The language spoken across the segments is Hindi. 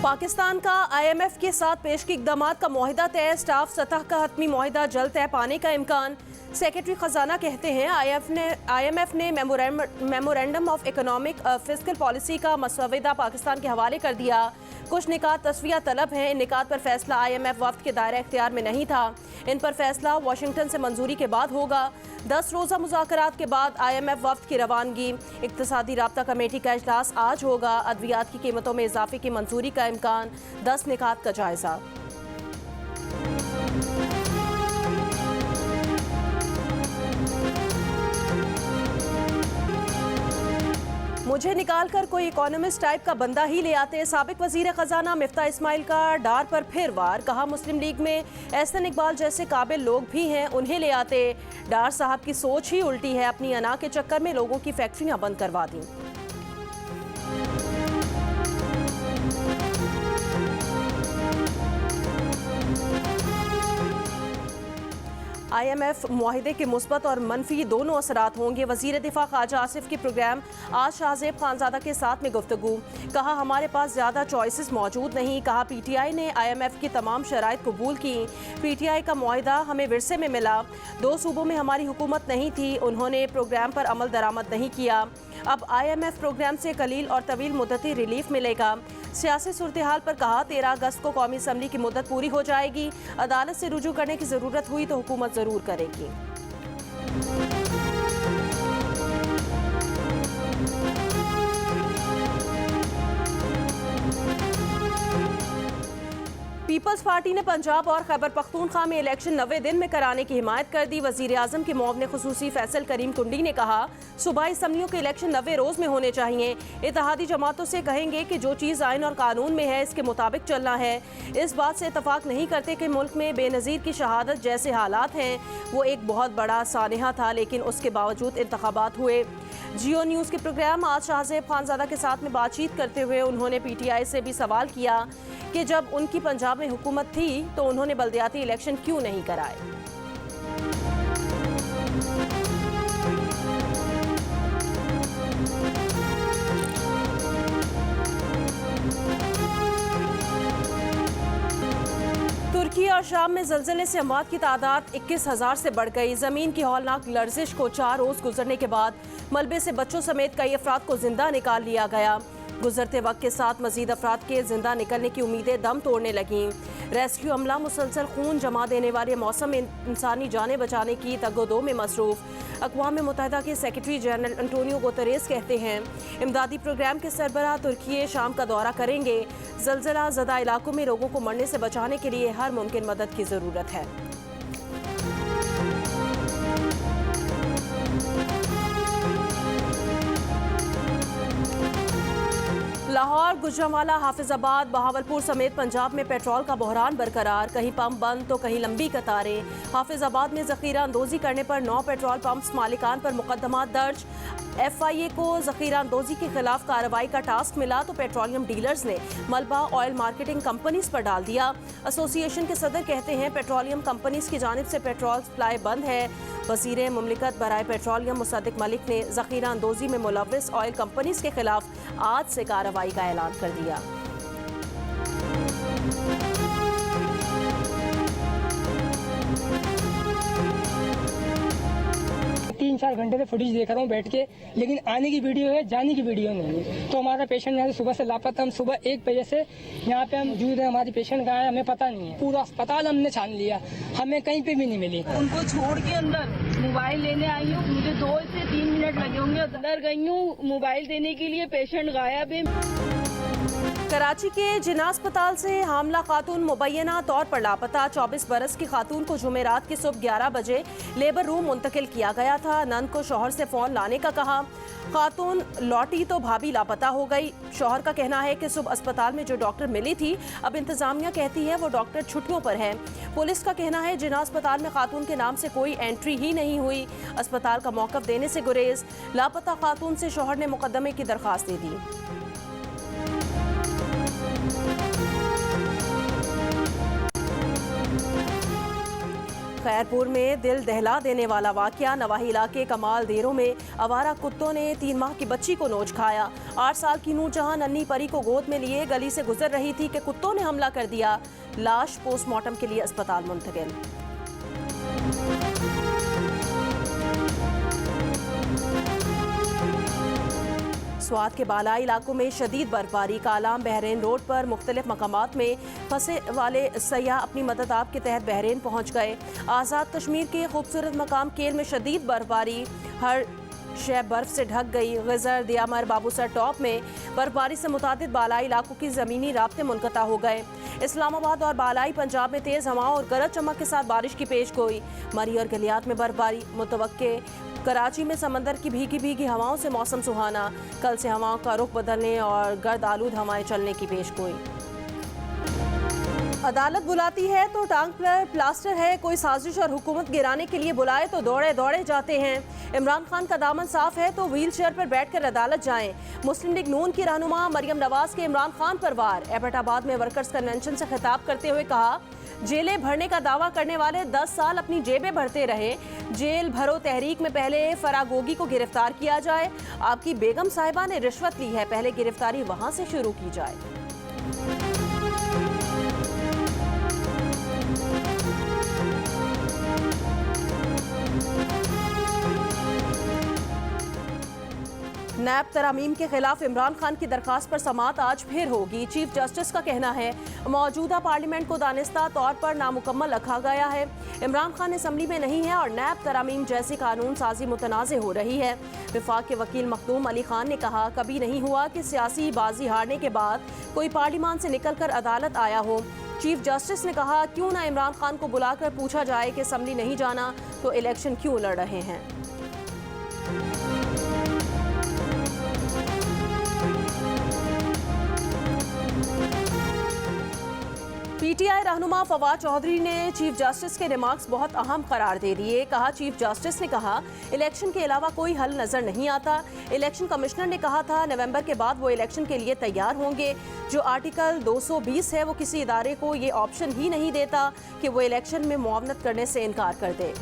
पाकिस्तान का IMF के साथ पेश की इक़दामात का मुआहिदा तय, स्टाफ सतह का हतमी मुआहिदा जल्द तय पाने का इम्कान। सेक्रेटरी खजाना कहते हैं IMF ने memorandum of economic fiscal policy का मसवदा पाकिस्तान के हवाले कर दिया। कुछ निकात तस्वीया तलब हैं। इन निकात पर फैसला IMF वफ्द के दायरे इख्तियार में नहीं था। इन पर फैसला वाशिंगटन से मंजूरी के बाद होगा। 10 रोज़ा मुज़ाकरात के बाद IMF वफ्द की रवानगी। इक़्तिसादी राब्ता कमेटी का इजलास आज होगा। अद्वियात की कीमतों में इजाफे की मंजूरी का इम्कान। 10 निकात का जायजा। मुझे निकाल कर कोई इकोनॉमिस्ट टाइप का बंदा ही ले आते। साबिक वजीर खजाना मिफ्ता इस्माइल का डार पर फिर वार। कहा मुस्लिम लीग में एहसन इकबाल जैसे काबिल लोग भी हैं, उन्हें ले आते। डार साहब की सोच ही उल्टी है। अपनी अना के चक्कर में लोगों की फैक्ट्रियां बंद करवा दी। IMF मुआहिदे के मुस्बत और मनफी दोनों असरात होंगे। वजीर दिफा ख्वाजा आसिफ की प्रोग्राम आज शाहजेब खानजादा के साथ में गुफ्तगू। कहा हमारे पास ज़्यादा चॉइसेस मौजूद नहीं। कहा PTI ने IMF की तमाम शराइत कबूल की। PTI का मुआहिदा हमें विरसे में मिला। 2 सूबों में हमारी हुकूमत नहीं थी, उन्होंने प्रोग्राम पर अमल दरामद नहीं किया। अब IMF प्रोग्राम से कलील और तवील मुद्दती रिलीफ मिलेगा। सियासी सूरत हाल पर कहा 13 अगस्त को कौमी असम्बली की मुद्दत पूरी हो जाएगी। अदालत से रुजू करने की ज़रूरत हुई तो हुकूमत ज़रूर करेगी। पीपल्स पार्टी ने पंजाब और खैबर पख्तूनख्वा में इलेक्शन 90 दिन में कराने की हिमायत कर दी। वजीर आजम के मुआवने खुसूसी फैसल करीम कुंडी ने कहा सूबाई असम्बलियों के इलेक्शन 90 रोज में होने चाहिए। इत्तेहादी जमातों से कहेंगे कि जो चीज़ आइन और कानून में है इसके मुताबिक चलना है। इस बात से इतफाक नहीं करते कि मुल्क में बेनज़ीर की शहादत जैसे हालात हैं। वो एक बहुत बड़ा सानहा था, लेकिन उसके बावजूद इंतखाबात हुए। जियो न्यूज़ के प्रोग्राम आज शाहजेब खानजादा के साथ में बातचीत करते हुए उन्होंने PTI से भी सवाल किया कि जब उनकी पंजाब में हुकूमत थी तो उन्होंने बल्दियाती इलेक्शन क्यों नहीं कराए। तुर्की और शाम में ज़लज़ले से अमवात की तादाद 21,000 से बढ़ गई। ज़मीन की हौलनाक लर्जिश को 4 रोज़ गुजरने के बाद मलबे से बच्चों समेत कई अफराद को जिंदा निकाल लिया गया। गुजरते वक्त के साथ मजीद अफराद के जिंदा निकलने की उम्मीदें दम तोड़ने लगीं। रेस्क्यू अमला मुसलसल खून जमा देने वाले मौसम में इंसानी जानें बचाने की तगोदो में मसरूफ। अक़वाम मुत्तहिदा के सेक्रेटरी जनरल एंटोनियो गुतेरेस कहते हैं इमदादी प्रोग्राम के सरबराह तुर्की शाम का दौरा करेंगे। ज़लज़ला ज़दा इलाकों में लोगों को मरने से बचाने के लिए हर मुमकिन मदद की ज़रूरत है। लाहौर, गुजरांवाला, हाफिजाबाद, बहावलपुर समेत पंजाब में पेट्रोल का बहरान बरकरार। कहीं पंप बंद तो कहीं लंबी कतारें। हाफिजाबाद में ज़ख़ीरा अंदोज़ी करने पर 9 पेट्रोल पंप्स मालिकान पर मुकदमात दर्ज। FIA को ज़ख़ीरा अंदोज़ी के खिलाफ कार्रवाई का टास्क मिला तो पेट्रोलियम डीलर्स ने मलबा ऑयल मार्केटिंग कंपनीज पर डाल दिया। एसोसिएशन के सदर कहते हैं पेट्रोलियम कंपनीज की जानिब से पेट्रोल सप्लाई बंद है। वज़ीर मुमलिकत बराए पेट्रोलियम मुसद्दिक मलिक ने ज़ख़ीरा अंदोज़ी में मुलव्वस ऑयल कंपनीज के खिलाफ आज से कार्रवाई का ऐलान कर दिया। 3-4 घंटे से फुटेज देख रहा हूँ बैठ के, लेकिन आने की वीडियो है, जाने की वीडियो नहीं है। तो हमारा पेशेंट यहाँ से सुबह से लापता। हम सुबह 1 बजे से यहाँ पे हम मौजूद है। हमारी पेशेंट कहाँ है हमें पता नहीं है। पूरा अस्पताल हमने छान लिया, हमें कहीं पे भी नहीं मिली। उनको छोड़ के अंदर मोबाइल लेने आई हूँ, मुझे 2 से 3 मिनट लगे होंगे। अंदर गई हूँ मोबाइल देने के लिए, पेशेंट गायब है। कराची के जिना अस्पताल से हामला खातून मुबैना तौर पर लापता। 24 बरस की खातून को जुमेरात की सुबह 11 बजे लेबर रूम मुंतकिल किया गया था। नंद को शौहर से फ़ोन लाने का कहा। खातून लौटी तो भाभी लापता हो गई। शौहर का कहना है कि सुबह अस्पताल में जो डॉक्टर मिली थी, अब इंतजामिया कहती है वो डॉक्टर छुट्टियों पर है। पुलिस का कहना है जिना अस्पताल में खातून के नाम से कोई एंट्री ही नहीं हुई। अस्पताल का मौक़िफ़ देने से गुरेज। लापता खातून से शौहर ने मुकदमे की दरख्वास्त दे दी। खैरपुर में दिल दहला देने वाला वाकया। नवाही इलाके कमाल देरों में आवारा कुत्तों ने 3 माह की बच्ची को नोच खाया। 8 साल की नूरजहां नन्ही परी को गोद में लिए गली से गुजर रही थी कि कुत्तों ने हमला कर दिया। लाश पोस्टमार्टम के लिए अस्पताल मुंतकिल। स्वात के बालाई इलाकों में शदीद बर्फबारी। कालाम बहरीन रोड पर मुख्तलिफ मकामात में फंसे वाले सयाह अपनी मदद आप के तहत बहरीन पहुंच गए। आज़ाद कश्मीर के खूबसूरत मकाम केल में शदीद बर्फबारी, हर शय बर्फ से ढक गई। गजर, दियामर, बाबूसर टॉप में बर्फबारी से मुतादिद बालाई इलाकों की ज़मीनी राब्ते मुनक़ता हो गए। इस्लामाबाद और बालाई पंजाब में तेज़ हवाओं और गरज चमक के साथ बारिश की पेश गोई। मरी और गलियात में बर्फबारी मुतवक्के। कराची में समंदर की भीगी भीगी हवाओं से मौसम सुहाना। कल से हवाओं का रुख बदलने और गर्द आलूद हवाएं चलने की पेश गोई। अदालत बुलाती है तो टांग पर प्लास्टर है। कोई साजिश और हुकूमत गिराने के लिए बुलाए तो दौड़े दौड़े जाते हैं। इमरान खान का दामन साफ है तो व्हील चेयर पर बैठकर अदालत जाएं। मुस्लिम लीग नून की रहनुमा मरियम नवाज के इमरान खान पर वार। एबटाबाद में वर्कर्स कन्वेंशन से खिताब करते हुए कहा, जेलें भरने का दावा करने वाले 10 साल अपनी जेबें भरते रहे। जेल भरो तहरीक में पहले फरागोगी को गिरफ्तार किया जाए। आपकी बेगम साहिबा ने रिश्वत ली है, पहले गिरफ्तारी वहां से शुरू की जाए। नैब तरामीम के खिलाफ इमरान खान की दरखास्त पर समाअत आज फिर होगी। चीफ जस्टिस का कहना है, मौजूदा पार्लियामेंट को दानिस्ता तौर पर नामुकम्मल रखा गया है। इमरान खान असम्बली में नहीं है और नैब तरामीम जैसी कानून साजी मुतनाज़े हो रही है। विफाक के वकील मखदूम अली खान ने कहा, कभी नहीं हुआ कि सियासी बाजी हारने के बाद कोई पार्लियामान से निकलकर अदालत आया हो। चीफ जस्टिस ने कहा, क्यों ना इमरान खान को बुलाकर पूछा जाए कि असम्बली नहीं जाना तो इलेक्शन क्यों लड़ रहे हैं। पीटीआई रहनुमा फवाद चौधरी ने चीफ जस्टिस के रिमार्क्स बहुत अहम करार दे दिए। कहा, चीफ जस्टिस ने कहा, इलेक्शन के अलावा कोई हल नजर नहीं आता। इलेक्शन कमिश्नर ने कहा था नवंबर के बाद वो इलेक्शन के लिए तैयार होंगे। जो आर्टिकल 220 है वो किसी इदारे को ये ऑप्शन ही नहीं देता कि वो इलेक्शन में मुआवनत करने से इनकार कर दे।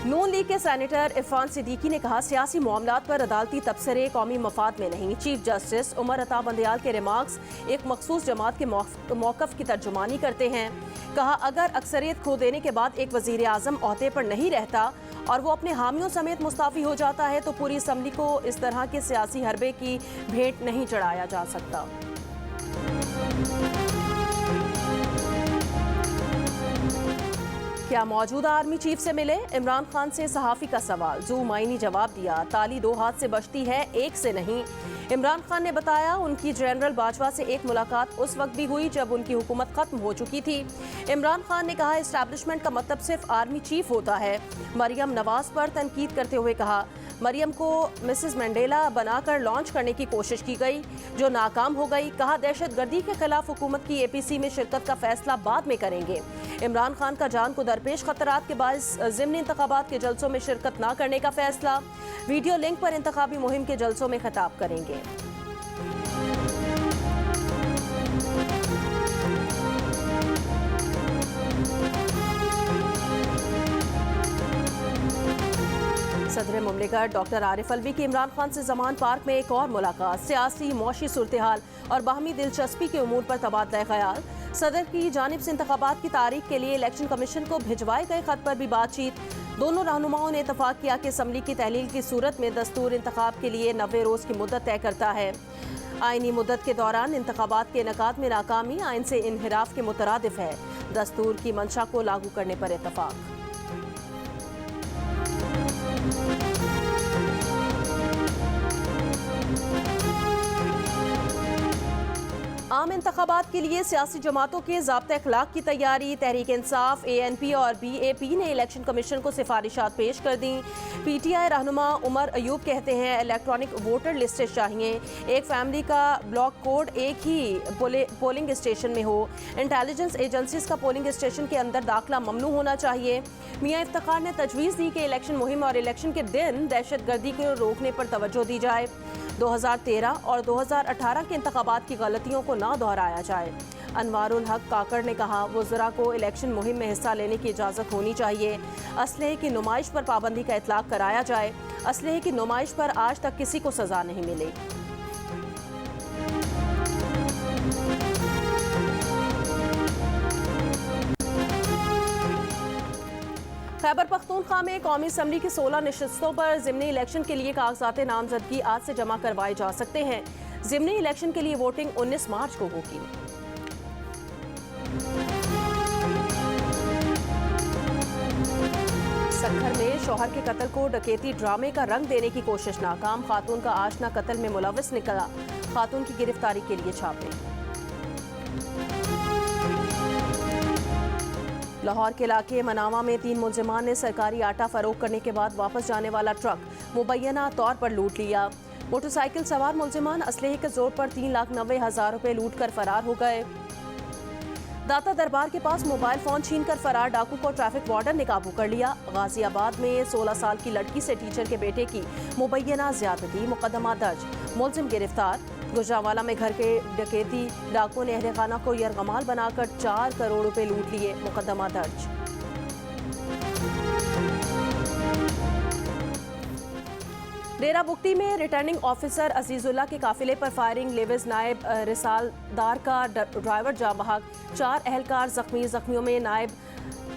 नून लीग के सेनेटर इरफान सिद्दीकी ने कहा, सियासी मामलात पर अदालती तबसरे कौमी मफाद में नहीं। चीफ जस्टिस उमर अता बंदयाल के रिमार्क्स एक मखसूस जमात के मौक़िफ़ की तर्जुमानी करते हैं। कहा, अगर अक्सरियत खो देने के बाद एक वज़ीर आज़म ओहदे पर नहीं रहता और वो अपने हामियों समेत मुस्ताफ़ी हो जाता है तो पूरी असम्बली को इस तरह के सियासी हरबे की भेंट नहीं चढ़ाया जा सकता। क्या मौजूदा आर्मी चीफ से मिले? इमरान खान से सहाफ़ी का सवाल। जू मायनी जवाब दिया, ताली 2 हाथ से बचती है, 1 से नहीं। इमरान खान ने बताया, उनकी जनरल बाजवा से एक मुलाकात उस वक्त भी हुई जब उनकी हुकूमत खत्म हो चुकी थी। इमरान खान ने कहा, इस्टेब्लिशमेंट का मतलब सिर्फ आर्मी चीफ होता है। मरियम नवाज पर तनकीद करते हुए कहा, मरियम को मिसेस मंडेला बनाकर लॉन्च करने की कोशिश की गई जो नाकाम हो गई। कहा, दहशतगर्दी के खिलाफ हुकूमत की APC में शिरकत का फैसला बाद में करेंगे। इमरान खान का जान को दरपेश खतरात के बायस ज़िमनी इंतखाबात के जलसों में शिरकत न करने का फैसला। वीडियो लिंक पर इंतखाबी मुहिम के जलसों में खिताब करेंगे। सदर मुमलिकत डॉक्टर आरिफ अलवी की इमरान खान से जमान पार्क में एक और मुलाकात। सियासी मौशी सूरत-ए-हाल और बाहमी दिलचस्पी के उमूर पर तबादला ख्याल। सदर की जानिब से इंतखाबात की तारीख के लिए इलेक्शन कमीशन को भिजवाए गए खत पर भी बातचीत। दोनों रहनुमाओं ने इतफाक किया कि असम्बली की तहलील की सूरत में दस्तूर इंतखाब के लिए 90 रोज़ की मुद्दत तय करता है। आइनी मुद्दत के दौरान इंतखाबात के इनेकाद में नाकामी आइन से इनहिराफ के मुतरादिफ है। दस्तूर की मंशा को लागू करने पर इतफाक। आम इंतखाबात के लिए सियासी जमातों के ज़ाब्ता अखलाक की तैयारी। तहरीक इंसाफ, ANP और BAP ने इलेक्शन कमीशन को सिफारिशात पेश कर दी। PTI रहनुमा उमर अयूब कहते हैं इलेक्ट्रॉनिक वोटर लिस्टें चाहिए, एक फैमिली का ब्लॉक कोड एक ही पोलिंग स्टेशन में हो, इंटेलिजेंस एजेंसीज का पोलिंग स्टेशन के अंदर दाखिला ममनू होना चाहिए। मियां इफ्तिखार ने तजवीज़ दी कि इलेक्शन मुहिम और इलेक्शन के दिन दहशतगर्दी को रोकने पर तवज्जो दी जाए। 2013 और 2018 के इंतखाबात की गलतियों को ना दोहराया जाए। अनवारुल हक काकड़ ने कहा वज़रा को इलेक्शन मुहिम में हिस्सा लेने की इजाज़त होनी चाहिए। असलहे की नुमाइश पर पाबंदी का इतलाक़ कराया जाए। असलहे की नुमाइश पर आज तक किसी को सज़ा नहीं मिली। खैबर पख्तूनख्वा में कौमी असम्बली की 16 नशिस्तों पर ज़िमनी इलेक्शन के लिए कागजात नामजदगी आज से जमा करवाए जा सकते हैं। ज़िमनी इलेक्शन के लिए वोटिंग 19 मार्च को होगी। सक्खर में शौहर के कत्ल को डकैती ड्रामे का रंग देने की कोशिश नाकाम। खातून का आशना कत्ल में मुलविस निकला। खातून की गिरफ्तारी के लिए छापे। लाहौर के इलाके मनावा में 3 मुलजिमान ने सरकारी आटा फरोख्त करने के बाद वापस जाने वाला ट्रक मुबैना तौर पर लूट लिया। मोटरसाइकिल सवार मुलजिमान असलहे के जोर पर 3,90,000 रुपए लूट कर फरार हो गए। दाता दरबार के पास मोबाइल फोन छीनकर फरार डाकू को ट्रैफिक वार्डन ने काबू कर लिया। गाजियाबाद में 16 साल की लड़की से टीचर के बेटे की मुबैना ज्यादती, मुकदमा दर्ज, मुलजिम गिरफ्तार। गुजरांवाला में घर के डकैती, डाकुओं ने अहले खाना को यरगमाल बनाकर 4 करोड़ रुपए लूट लिए, मुकदमा दर्ज। डेरा बुगटी में रिटर्निंग ऑफिसर अजीजुल्लाह के काफिले पर फायरिंग, लेविस नायब रिसालदार का ड्राइवर जाँ बहक, 4 अहलकार जख्मी। जख्मियों में नायब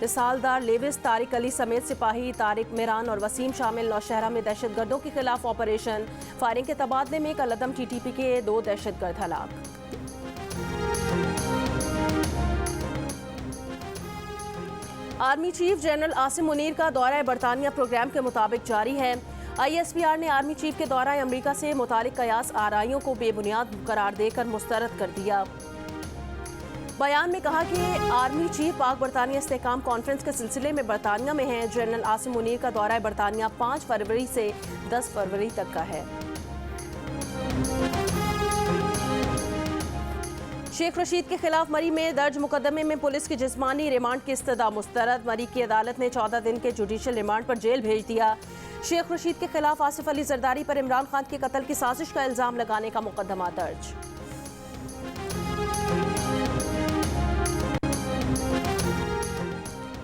रिसालदार लेविस तारिक अली समेत सिपाही तारिक मिरान और वसीम शामिल। नौशहरा में दहशतगर्दों के खिलाफ ऑपरेशन, फायरिंग के तबादले में कलदम TTP के 2 दहशतगर्द हलाक। Army chief general Asim Munir का दौरा बरतानिया प्रोग्राम के मुताबिक जारी है। ISPR ने आर्मी चीफ के दौरा अमरीका से मुतालिक कयास आराइयों को बेबुनियाद करार देकर मुस्तरद कर दिया। बयान में कहा कि आर्मी चीफ पाक बरतानिया इस्तेहकाम कॉन्फ्रेंस के सिलसिले में बरतानिया में है। जनरल आसिम मुनीर का दौरा बरतानिया 5 फरवरी से 10 फरवरी तक का है। शेख रशीद के खिलाफ मरी में दर्ज मुकदमे में पुलिस की जिस्मानी रिमांड की इस्तदा मुस्तरद। मरी की अदालत ने 14 दिन के जुडिशल रिमांड पर जेल भेज दिया। शेख रशीद के खिलाफ आसिफ अली जरदारी पर इमरान खान के कत्ल की साजिश का इल्जाम लगाने का मुकदमा दर्ज।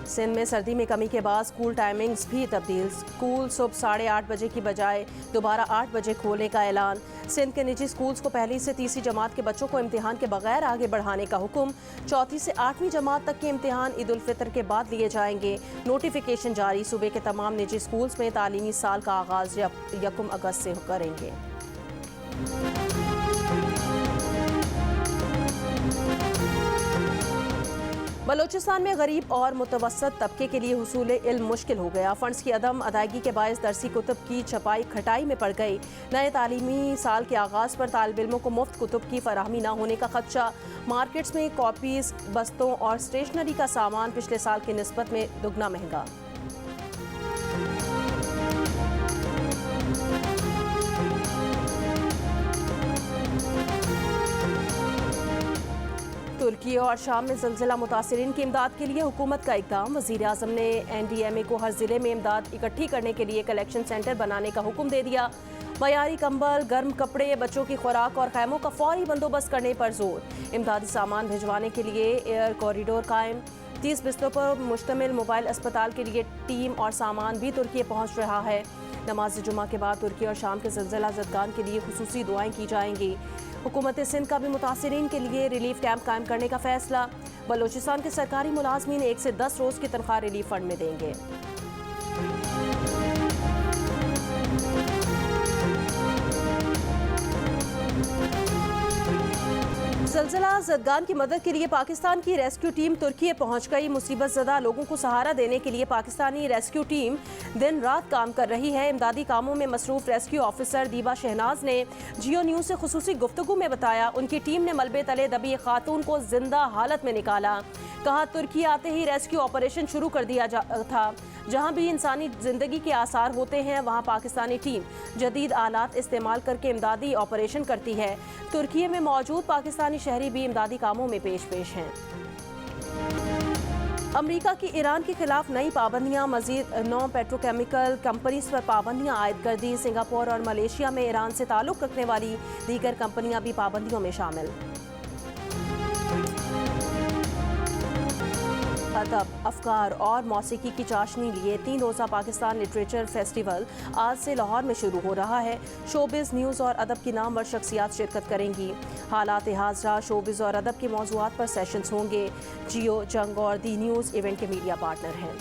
सिंध में सर्दी में कमी के बाद स्कूल टाइमिंग्स भी तब्दील। स्कूल सुबह 8:30 बजे की बजाय दोबारा 8 बजे खोलने का ऐलान। सिंध के निजी स्कूल्स को पहली से तीसरी जमात के बच्चों को इम्तिहान के बगैर आगे बढ़ाने का हुक्म। चौथी से 8वीं जमात तक के इम्तिहान ईद उल फितर के बाद लिए जाएंगे। नोटिफिकेशन जारी। सूबे के तमाम निजी स्कूल्स में तालीमी साल का आगाज 1 अगस्त से करेंगे। बलोचिस्तान में गरीब और मुतवसत तबके के लिए हुसूल इल्म मुश्किल हो गया। फंड्स की अदम अदायगी के बायस दरसी कुतुब की छपाई खटाई में पड़ गई। नए तालीमी साल के आगाज़ पर तालिब इल्मों को मुफ्त कुतुब की फराहमी न होने का खदशा। मार्केट्स में कॉपीज़, बस्तों और स्टेशनरी का सामान पिछले साल की निस्बत में दुगना महंगा। तुर्की और शाम में ज़लज़ला मुतासिरीन की इमदाद के लिए हुकूमत का इक़दाम। वज़ीर आज़म ने NDMA को हर ज़िले में इमदाद इकट्ठी करने के लिए कलेक्शन सेंटर बनाने का हुक्म दे दिया। मयारी कंबल, गर्म कपड़े, बच्चों की खुराक और खैमों का फौरी बंदोबस्त करने पर जोर। इमदादी सामान भिजवाने के लिए एयर कॉरिडोर कायम। 30 बिस्तरों पर मुश्तमिल मोबाइल अस्पताल के लिए टीम और सामान भी तुर्की पहुँच रहा है। नमाज जुमा के बाद तुर्की और शाम के ज़लज़ला ज़दगान के लिए खुसूसी दुआएं की जाएंगी। हुकूमत सिंध का भी मुतासिरीन के लिए रिलीफ कैंप कायम करने का फैसला। बलोचिस्तान के सरकारी मुलाजमीन 1 से 10 रोज़ की तनख्वाह रिलीफ फंड में देंगे। नाज़िला ज़दगान की मदद के लिए पाकिस्तान की रेस्क्यू टीम तुर्की पहुंच गई। मुसीबत ज़दा लोगों को सहारा देने के लिए पाकिस्तानी रेस्क्यू टीम दिन रात काम कर रही है। इमदादी कामों में मसरूफ रेस्क्यू ऑफिसर दीबा शहनाज ने जियो न्यूज़ से खुसूसी गुफ्तगू में बताया, उनकी टीम ने मलबे तले दबी एक खातून को जिंदा हालत में निकाला। कहा, तुर्की आते ही रेस्क्यू ऑपरेशन शुरू कर दिया था। जहां भी इंसानी जिंदगी के आसार होते हैं वहां पाकिस्तानी टीम जदीद आलात इस्तेमाल करके इमदादी ऑपरेशन करती है। तुर्की में मौजूद पाकिस्तानी शहरी भी इमदादी कामों में पेश हैं। अमेरिका की ईरान के खिलाफ नई पाबंदियां, मजीद 9 पेट्रोकेमिकल कंपनीज पर पाबंदियां आयद कर दी। सिंगापुर और मलेशिया में ईरान से ताल्लुक रखने वाली दीगर कंपनियां भी पाबंदियों में शामिल। अदब, अफकार और मौसीकी की चाशनी लिए 3 रोज़ा पाकिस्तान लिटरेचर फेस्टिवल आज से लाहौर में शुरू हो रहा है। शोबिज़, न्यूज़ और अदब की नामवर शख्सियात शिरकत करेंगी। हालात हाज़रा, शोबिज़ और अदब के मौज़ूआत पर सेशंस होंगे। जियो, जंग और दी न्यूज़ इवेंट के मीडिया पार्टनर हैं।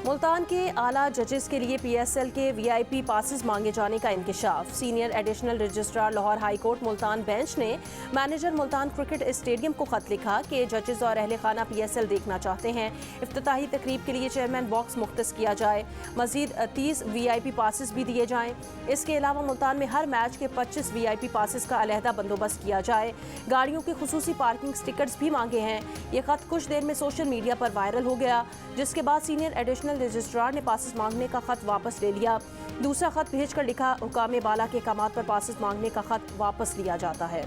मुल्तान के आला जजेस के लिए PSL के VIP पासेस मांगे जाने का इंकशाफ। Senior additional registrar Lahore high court Multan bench ने मैनेजर मुल्तान क्रिकेट स्टेडियम को खत लिखा कि जजेस और अहले खाना PSL देखना चाहते हैं। इफ्तिताही तकरीब के लिए चेयरमैन बॉक्स मुख्तस किया जाए। मजीद 30 VIP पासेस भी दिए जाएं। इसके अलावा मुल्तान में हर मैच के 25 VIP पासेस का अलहदा बंदोबस्त किया जाए। गाड़ियों के खुसूसी पार्किंग स्टिकर्स भी मांगे हैं। ये खत कुछ देर में सोशल मीडिया पर वायरल हो गया, जिसके बाद सीनियर एडिशनल रजिस्ट्रार ने पासेस मांगने का खत वापस ले लिया। दूसरा खत भेजकर लिखा, हुकाम बाला के अहकामात पर पासेस मांगने का खत वापस लिया जाता है।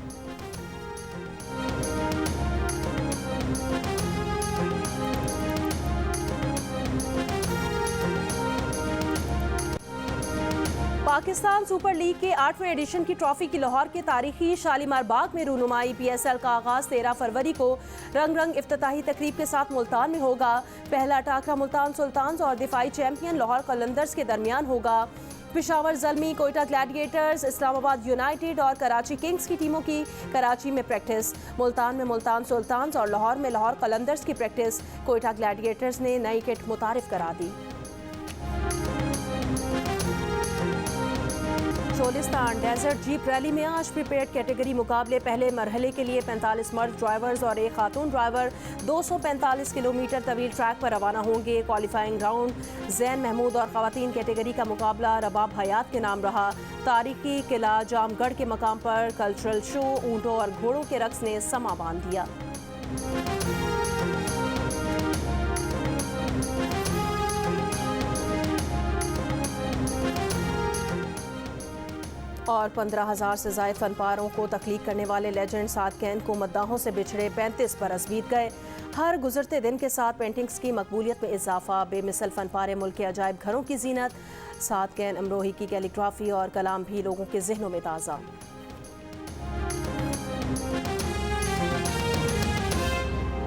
पाकिस्तान सुपर लीग के 8वें एडिशन की ट्रॉफी की लाहौर के तारीखी शालीमार बाग में रूनुमाई। PSL का आगाज 13 फरवरी को रंग इफ्तिताही तकरीब के साथ मुल्तान में होगा। पहला टाकरा मुल्तान सुल्तान्स और दिफाई चैंपियन लाहौर कलंदर्स के दरमियान होगा। पिशावर ज़ल्मी, कोयटा ग्लैडिएटर्स, इस्लामाबाद यूनाइटेड और कराची किंग्स की टीमों की कराची में प्रैक्टिस। मुल्तान में मुल्तान सुल्तान्स और लाहौर में लाहौर कलंदर्स की प्रैक्टिस। कोयटा ग्लैडिएटर्स ने नई किट मुतारिफ करा दी। चोलिस्तान डेजर्ट जीप रैली में आज प्रीपेड कैटेगरी मुकाबले। पहले मरहले के लिए 45 मर्द ड्राइवर्स और एक खातून ड्राइवर 245 किलोमीटर तवील ट्रैक पर रवाना होंगे। क्वालिफाइंग राउंड जैन महमूद और खवातीन कैटेगरी का मुकाबला रबाब हयात के नाम रहा। तारीखी किला जामगढ़ के मकाम पर कल्चरल शो, ऊँटों और घोड़ों के रक्स ने समा बांध दिया। और 15,000 से ज़ायद फनपारों को तख्लीक करने वाले लेजेंड सादकैन को मद्दाहों से बिछड़े 35 बरस बीत गए। हर गुजरते दिन के साथ पेंटिंग्स की मकबूलियत में इजाफा। बेमिसल फनपारे मुल्क के अजायब घरों की जीनत। सादकैन, अमरोही की कैलीग्राफी और कलाम भी लोगों के जहनों में ताज़ा।